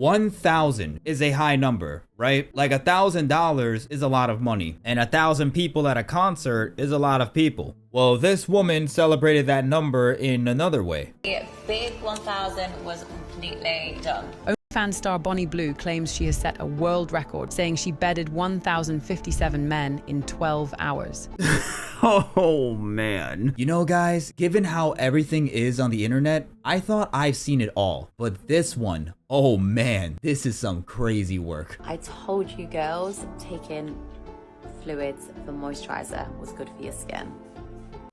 1,000 is a high number, right? Like $1,000 is a lot of money, and 1,000 people at a concert is a lot of people. Well, this woman celebrated that number in another way. The big 1,000 was completely done. Fan star Bonnie Blue claims she has set a world record, saying she bedded 1,057 men in 12 hours. Oh man. You know guys, given how everything is on the internet, I thought I've seen it all. But this one, oh man, this is some crazy work. I told you girls, taking fluids for moisturizer was good for your skin.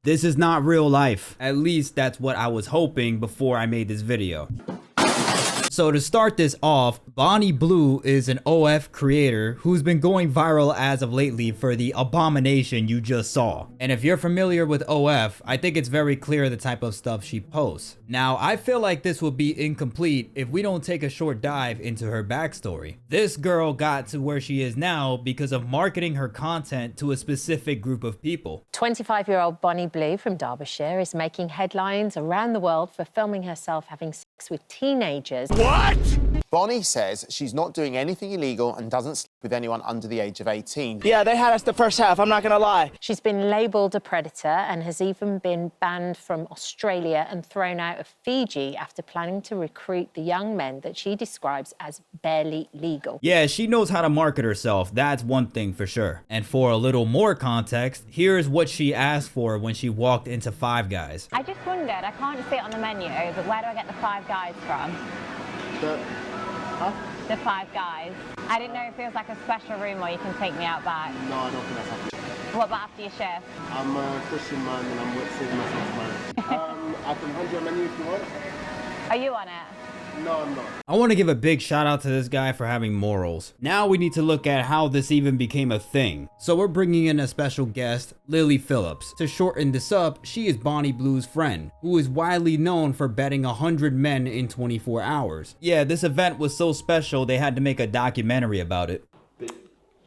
This is not real life. At least that's what I was hoping before I made this video. So to start this off, Bonnie Blue is an OF creator who's been going viral as of lately for the abomination you just saw. And if you're familiar with OF, I think it's very clear the type of stuff she posts. Now, I feel like this would be incomplete if we don't take a short dive into her backstory. This girl got to where she is now because of marketing her content to a specific group of people. 25-year-old Bonnie Blue from Derbyshire is making headlines around the world for filming herself having sex with teenagers. What? Bonnie says she's not doing anything illegal and doesn't sleep with anyone under the age of 18. Yeah, they had us the first half, I'm not gonna lie. She's been labelled a predator and has even been banned from Australia and thrown out of Fiji after planning to recruit the young men that she describes as barely legal. Yeah, she knows how to market herself, that's one thing for sure. And for a little more context, here's what she asked for when she walked into Five Guys. I just wondered, I can't see it on the menu, but where do I get the Five Guys from? The Five Guys. I didn't know if it was like a special room or you can take me out back. No, I don't think that's happening. What about after your shift? I'm a Christian man and I'm with saving myself married. I can hand you a menu if you want. Are you on it? No, I'm not. I want to give a big shout out to this guy for having morals. Now we need to look at how this even became a thing. So we're bringing in a special guest, Lily Phillips. To shorten this up, she is Bonnie Blue's friend, who is widely known for bedding 100 men in 24 hours. Yeah, this event was so special they had to make a documentary about it.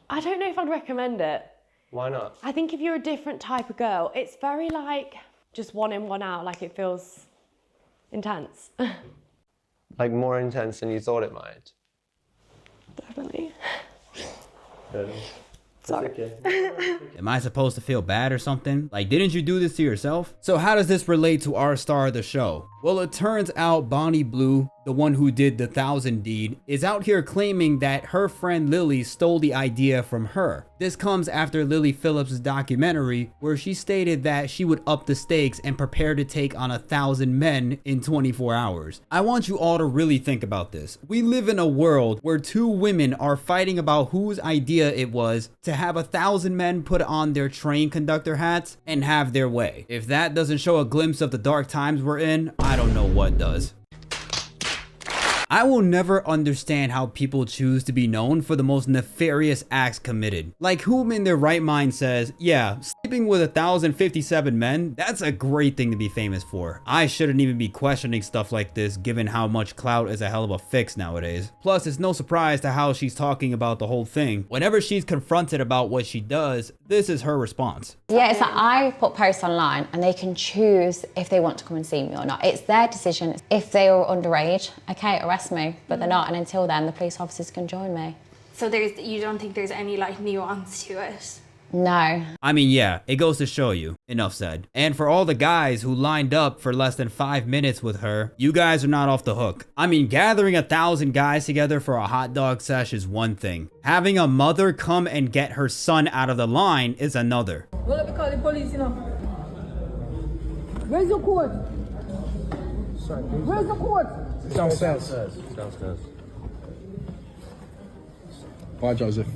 I don't know if I'd recommend it. Why not? I think if you're a different type of girl, it's very like just one in, one out, like it feels intense. Like more intense than you thought it might? Definitely. Really? Sorry. Okay. Am I supposed to feel bad or something? Like, didn't you do this to yourself? So how does this relate to our star of the show? Well, it turns out Bonnie Blue, the one who did the 1,000 deed, is out here claiming that her friend Lily stole the idea from her. This comes after Lily Phillips' documentary where she stated that she would up the stakes and prepare to take on 1,000 men in 24 hours. I want you all to really think about this. We live in a world where two women are fighting about whose idea it was to have 1,000 men put on their train conductor hats and have their way. If that doesn't show a glimpse of the dark times we're in, I don't know what does. I will never understand how people choose to be known for the most nefarious acts committed. Like, whom in their right mind says, yeah, sleeping with 1,057 men, that's a great thing to be famous for. I shouldn't even be questioning stuff like this given how much clout is a hell of a fix nowadays. Plus, it's no surprise to how she's talking about the whole thing. Whenever she's confronted about what she does, this is her response. Yeah, it's like I put posts online and they can choose if they want to come and see me or not. It's their decision. If they are underage, okay, arrest me, but they're not, and until then the police officers can join me. So you don't think there's any like nuance to it? No. I mean, yeah, it goes to show you. Enough said. And for all the guys who lined up for less than 5 minutes with her, you guys are not off the hook. I mean, gathering 1,000 guys together for a hot dog sesh is one thing. Having a mother come and get her son out of the line is another. Well, let me call the police, you know. Where's your court? Sorry, where's the court? Downstairs. Bye, Joseph.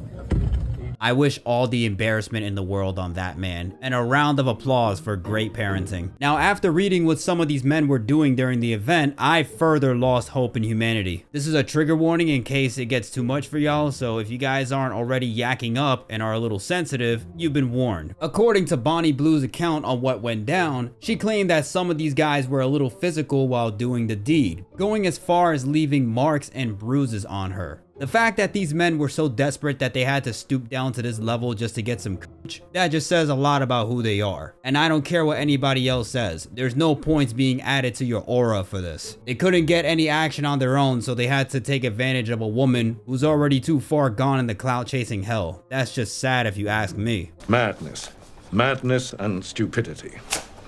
I wish all the embarrassment in the world on that man, and a round of applause for great parenting. Now, after reading what some of these men were doing during the event, I further lost hope in humanity. This is a trigger warning in case it gets too much for y'all, so if you guys aren't already yakking up and are a little sensitive, you've been warned. According to Bonnie Blue's account on what went down, she claimed that some of these guys were a little physical while doing the deed, going as far as leaving marks and bruises on her. The fact that these men were so desperate that they had to stoop down to this level just to get some That just says a lot about who they are. And I don't care what anybody else says. There's no points being added to your aura for this. They couldn't get any action on their own, so they had to take advantage of a woman who's already too far gone in the clout chasing hell. That's just sad if you ask me. Madness. Madness and stupidity.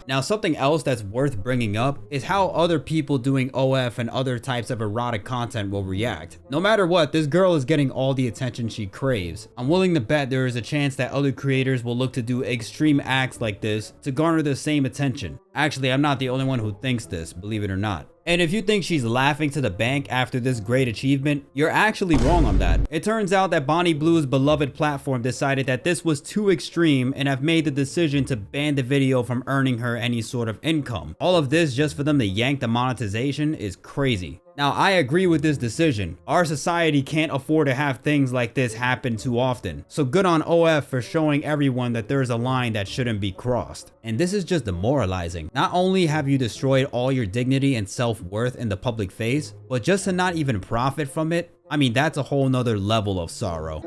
Now, something else that's worth bringing up is how other people doing OF and other types of erotic content will react. No matter what, this girl is getting all the attention she craves. I'm willing to bet there is a chance that other creators will look to do extreme acts like this to garner the same attention. Actually, I'm not the only one who thinks this, believe it or not. And if you think she's laughing to the bank after this great achievement, you're actually wrong on that. It turns out that Bonnie Blue's beloved platform decided that this was too extreme and have made the decision to ban the video from earning her any sort of income. All of this just for them to yank the monetization is crazy. Now, I agree with this decision. Our society can't afford to have things like this happen too often. So good on OF for showing everyone that there's a line that shouldn't be crossed. And this is just demoralizing. Not only have you destroyed all your dignity and self-worth in the public face, but just to not even profit from it, I mean, that's a whole nother level of sorrow.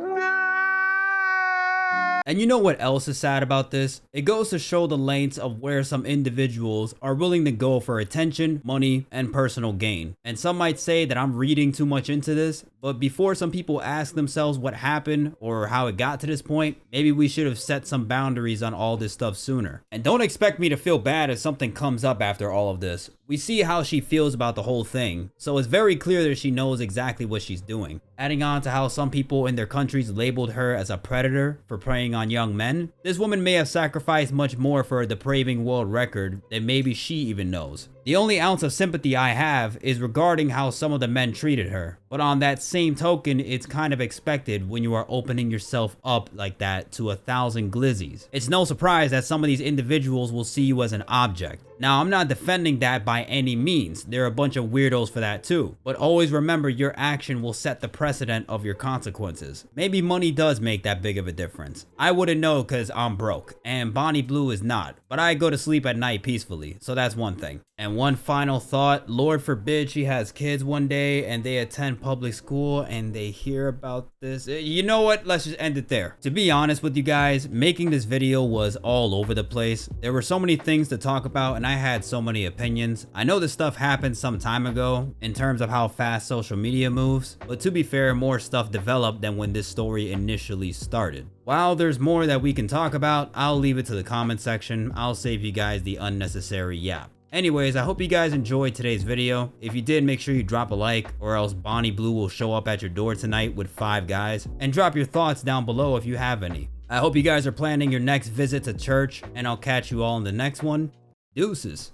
And you know what else is sad about this? It goes to show the lengths of where some individuals are willing to go for attention, money, and personal gain. And some might say that I'm reading too much into this, but before some people ask themselves what happened or how it got to this point, maybe we should have set some boundaries on all this stuff sooner. And don't expect me to feel bad if something comes up after all of this. We see how she feels about the whole thing, so it's very clear that she knows exactly what she's doing. Adding on to how some people in their countries labeled her as a predator for preying on young men, this woman may have sacrificed much more for a depraving world record than maybe she even knows. The only ounce of sympathy I have is regarding how some of the men treated her. But on that same token, it's kind of expected when you are opening yourself up like that to 1,000 glizzies. It's no surprise that some of these individuals will see you as an object. Now, I'm not defending that by any means. There are a bunch of weirdos for that too. But always remember, your action will set the precedent of your consequences. Maybe money does make that big of a difference. I wouldn't know because I'm broke, and Bonnie Blue is not. But I go to sleep at night peacefully, so that's one thing. And one final thought, Lord forbid she has kids one day and they attend public school and they hear about this. You know what? Let's just end it there. To be honest with you guys, making this video was all over the place. There were so many things to talk about and I had so many opinions. I know this stuff happened some time ago in terms of how fast social media moves, but to be fair, more stuff developed than when this story initially started. While there's more that we can talk about, I'll leave it to the comment section. I'll save you guys the unnecessary yap. Anyways, I hope you guys enjoyed today's video. If you did, make sure you drop a like, or else Bonnie Blue will show up at your door tonight with 5 guys. And drop your thoughts down below if you have any. I hope you guys are planning your next visit to church, and I'll catch you all in the next one. Deuces.